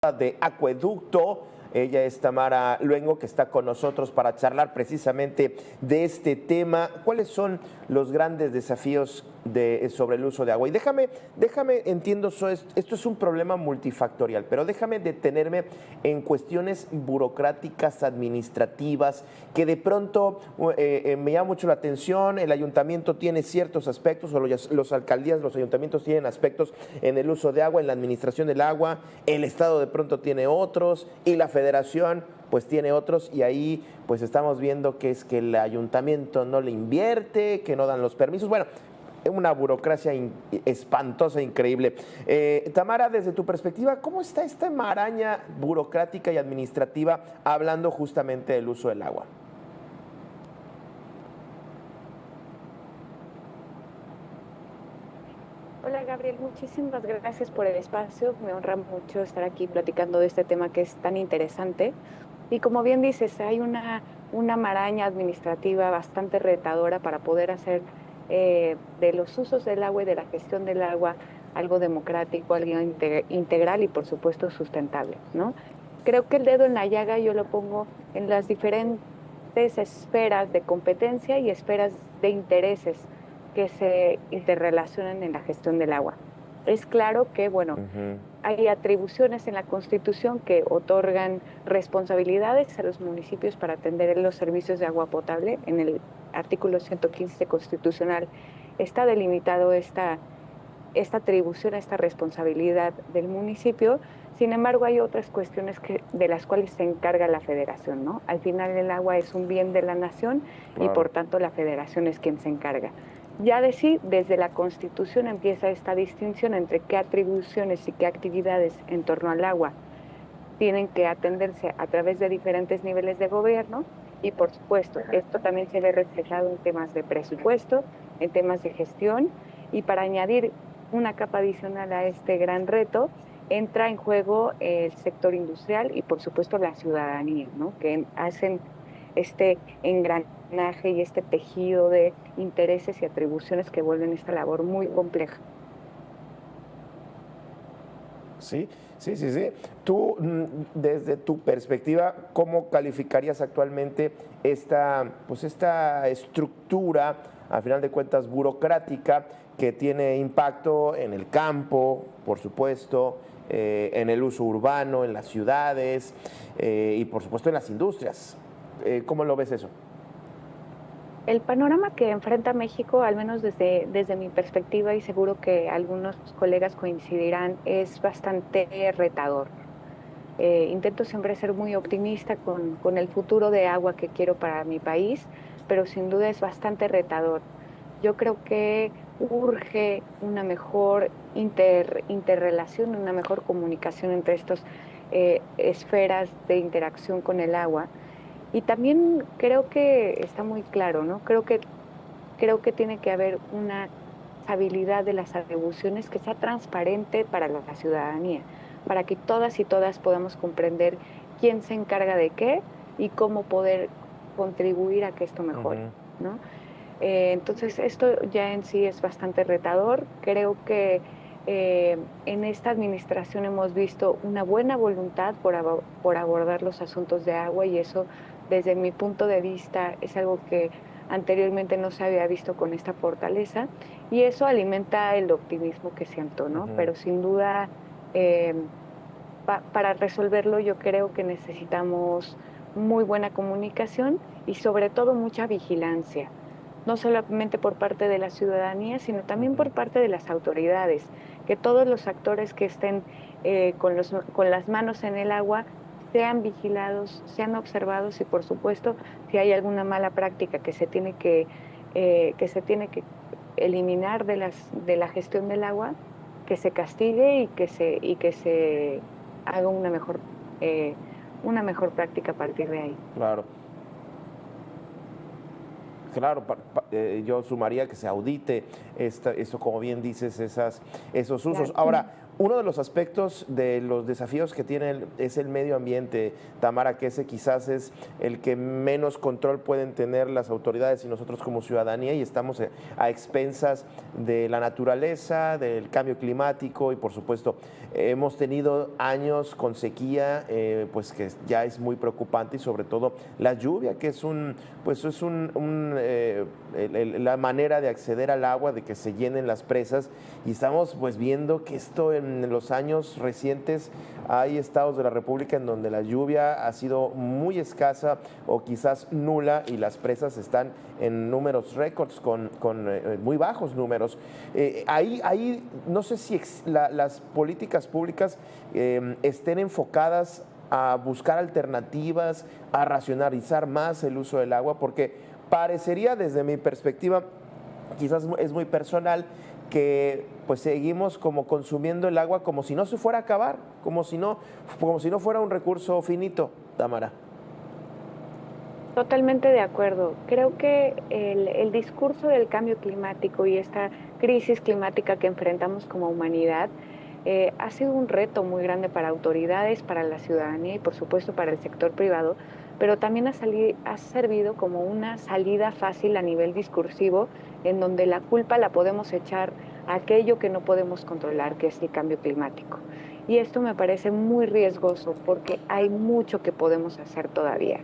de Acueducto. Ella es Tamara Luengo, que está con nosotros para charlar precisamente de este tema. ¿Cuáles son los grandes desafíos sobre el uso de agua? Y déjame, entiendo, esto es un problema multifactorial, pero déjame detenerme en cuestiones burocráticas, administrativas, que de pronto me llama mucho la atención. El ayuntamiento tiene ciertos aspectos, o los alcaldías, los ayuntamientos tienen aspectos en el uso de agua, en la administración del agua, el Estado de pronto tiene otros, y la Federación pues tiene otros, y ahí pues estamos viendo que es que el ayuntamiento no le invierte, que no dan los permisos. Bueno, una burocracia espantosa, increíble. Tamara, desde tu perspectiva, ¿cómo está esta maraña burocrática y administrativa hablando justamente del uso del agua? Hola Gabriel, muchísimas gracias por el espacio. Me honra mucho estar aquí platicando de este tema que es tan interesante. Y como bien dices, hay una maraña administrativa bastante retadora para poder hacer de los usos del agua y de la gestión del agua algo democrático, algo integral y por supuesto sustentable, ¿no? Creo que el dedo en la llaga yo lo pongo en las diferentes esferas de competencia y esferas de intereses que se interrelacionan en la gestión del agua. Es claro que, bueno, hay atribuciones en la Constitución que otorgan responsabilidades a los municipios para atender los servicios de agua potable. En el artículo 115 constitucional está delimitado esta atribución, esta responsabilidad del municipio. Sin embargo, hay otras cuestiones de las cuales se encarga la federación, ¿no? Al final el agua es un bien de la nación y Claro. por tanto la federación es quien se encarga. Ya desde la Constitución empieza esta distinción entre qué atribuciones y qué actividades en torno al agua tienen que atenderse a través de diferentes niveles de gobierno y, por supuesto, esto también se ve reflejado en temas de presupuesto, en temas de gestión, y para añadir una capa adicional a este gran reto, entra en juego el sector industrial y, por supuesto, la ciudadanía, ¿no? Que hacen este engranaje y este tejido de intereses y atribuciones que vuelven esta labor muy compleja. Sí, sí, sí, sí. Tú, desde tu perspectiva, ¿cómo calificarías actualmente pues esta estructura, al final de cuentas, burocrática, que tiene impacto en el campo, por supuesto, en el uso urbano, en las ciudades y, por supuesto, en las industrias? ¿Cómo lo ves eso? El panorama que enfrenta México, al menos desde mi perspectiva, y seguro que algunos colegas coincidirán, es bastante retador. Intento siempre ser muy optimista con el futuro de agua que quiero para mi país, pero sin duda es bastante retador. Yo creo que urge una mejor interrelación, una mejor comunicación entre estas esferas de interacción con el agua. Y también creo que está muy claro, ¿no? Creo que tiene que haber una estabilidad de las atribuciones que sea transparente para la ciudadanía, para que todas y todas podamos comprender quién se encarga de qué y cómo poder contribuir a que esto mejore, Ujú. ¿no? Entonces, esto ya en sí es bastante retador. Creo que en esta administración hemos visto una buena voluntad por abordar los asuntos de agua y eso, desde mi punto de vista, es algo que anteriormente no se había visto con esta fortaleza y eso alimenta el optimismo que siento, ¿no? Ujú. Pero sin duda, eh, para resolverlo yo creo que necesitamos muy buena comunicación y sobre todo mucha vigilancia, no solamente por parte de la ciudadanía, sino también Ujú. por parte de las autoridades, que todos los actores que estén con las manos en el agua sean vigilados, sean observados y, por supuesto, si hay alguna mala práctica que se tiene que eliminar de la gestión del agua, que se castigue y que se haga eh, una mejor práctica a partir de ahí. Claro. Claro, yo sumaría que se audite esto, como bien dices, esos usos. Claro. Ahora, Uno de los aspectos de los desafíos que tiene es el medio ambiente, Tamara, que ese quizás es el que menos control pueden tener las autoridades y nosotros como ciudadanía, y estamos a expensas de la naturaleza, del cambio climático y por supuesto hemos tenido años con sequía, pues que ya es muy preocupante, y sobre todo la lluvia, que es la manera de acceder al agua, de que se llenen las presas, y estamos pues viendo que esto en los años recientes hay estados de la República en donde la lluvia ha sido muy escasa o quizás nula, y las presas están en números récords con muy bajos números. Ahí no sé si las políticas públicas estén enfocadas a buscar alternativas, a racionalizar más el uso del agua, porque parecería desde mi perspectiva, quizás es muy personal, que pues seguimos como consumiendo el agua como si no se fuera a acabar, como si no fuera un recurso finito, Tamara. Totalmente de acuerdo. Creo que el discurso del cambio climático y esta crisis climática que enfrentamos como humanidad ha sido un reto muy grande para autoridades, para la ciudadanía y por supuesto para el sector privado, pero también ha servido como una salida fácil a nivel discursivo, en donde la culpa la podemos echar a aquello que no podemos controlar, que es el cambio climático. Y esto me parece muy riesgoso porque hay mucho que podemos hacer todavía.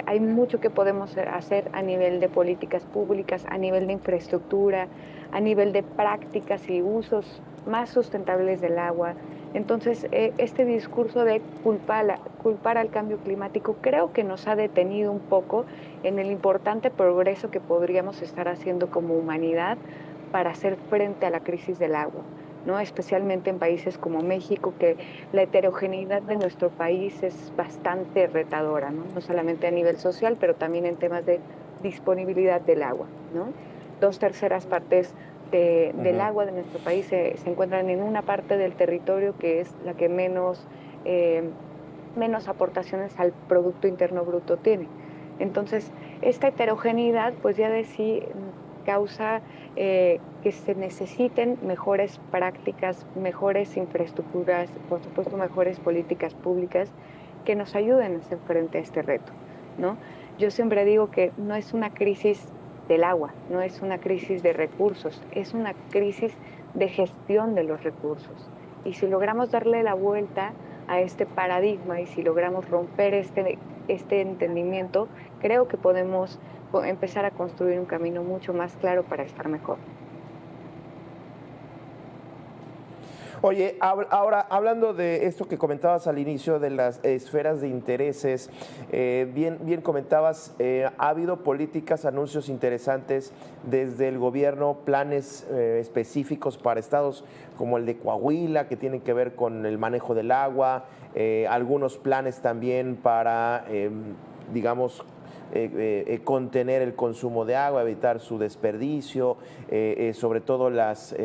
Hay mucho que podemos hacer a nivel de políticas públicas, a nivel de infraestructura, a nivel de prácticas y usos más sustentables del agua. Entonces, este discurso de culpar al cambio climático creo que nos ha detenido un poco en el importante progreso que podríamos estar haciendo como humanidad para hacer frente a la crisis del agua, ¿no? Especialmente en países como México, que la heterogeneidad de nuestro país es bastante retadora, ¿no? No solamente a nivel social, pero también en temas de disponibilidad del agua, ¿no? 2/3 partes del agua de nuestro país se encuentran en una parte del territorio que es la que menos aportaciones al Producto Interno Bruto tiene. Entonces, esta heterogeneidad, pues ya de sí causa que se necesiten mejores prácticas, mejores infraestructuras, por supuesto mejores políticas públicas que nos ayuden a hacer frente a este reto, ¿no? Yo siempre digo que no es una crisis del agua, no es una crisis de recursos, es una crisis de gestión de los recursos. Y si logramos darle la vuelta a este paradigma y si logramos romper este entendimiento, creo que podemos empezar a construir un camino mucho más claro para estar mejor. Oye, ahora hablando de esto que comentabas al inicio de las esferas de intereses, bien comentabas, ha habido políticas, anuncios interesantes desde el gobierno, planes específicos para estados como el de Coahuila, que tienen que ver con el manejo del agua, algunos planes también para, digamos, contener el consumo de agua, evitar su desperdicio, sobre todo las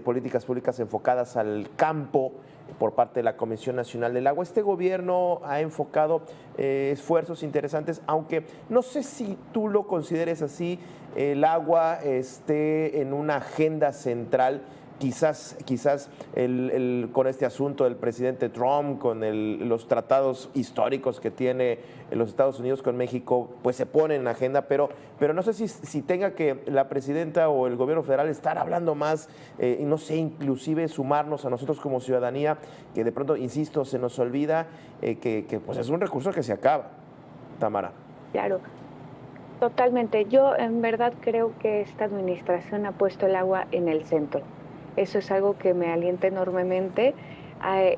políticas públicas enfocadas al campo por parte de la Comisión Nacional del Agua. Este gobierno ha enfocado esfuerzos interesantes, aunque no sé si tú lo consideres así, el agua esté en una agenda central. Quizás con este asunto del presidente Trump, con los tratados históricos que tiene los Estados Unidos con México, pues se pone en agenda, pero no sé si tenga que la presidenta o el gobierno federal estar hablando más, y no sé, inclusive sumarnos a nosotros como ciudadanía, que de pronto, insisto, se nos olvida que pues es un recurso que se acaba, Tamara. Claro. Totalmente. Yo en verdad creo que esta administración ha puesto el agua en el centro. Eso es algo que me alienta enormemente.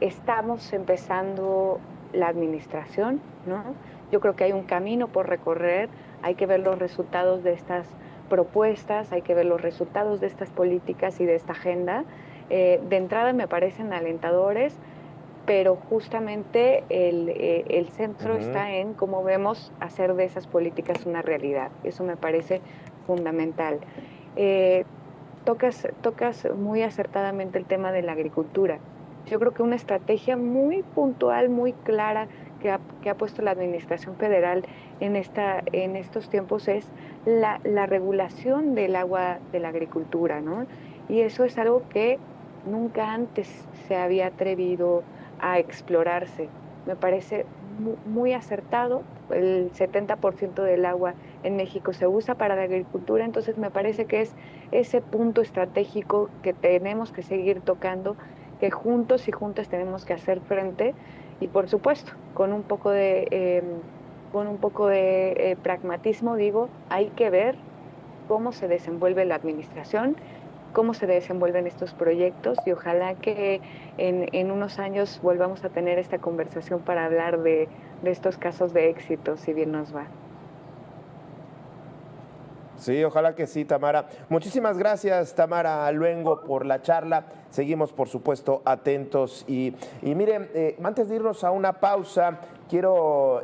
Estamos empezando la administración, ¿no? Yo creo que hay un camino por recorrer, hay que ver los resultados de estas propuestas, hay que ver los resultados de estas políticas y de esta agenda. De entrada me parecen alentadores, pero justamente el centro está en cómo vemos hacer de esas políticas una realidad. Eso me parece fundamental. Tocas muy acertadamente el tema de la agricultura. Yo creo que una estrategia muy puntual, muy clara que ha puesto la Administración Federal en estos tiempos es la regulación del agua de la agricultura, ¿no? Y eso es algo que nunca antes se había atrevido a explorarse. Me parece muy acertado. El 70% del agua en México se usa para la agricultura, entonces me parece que es ese punto estratégico que tenemos que seguir tocando, que juntos y juntas tenemos que hacer frente y por supuesto, con un poco de pragmatismo, digo, hay que ver cómo se desenvuelve la administración, cómo se desenvuelven estos proyectos y ojalá que en unos años volvamos a tener esta conversación para hablar de estos casos de éxito, si bien nos va. Sí, ojalá que sí, Tamara. Muchísimas gracias, Tamara Luengo, por la charla. Seguimos, por supuesto, atentos. Y miren, antes de irnos a una pausa, quiero...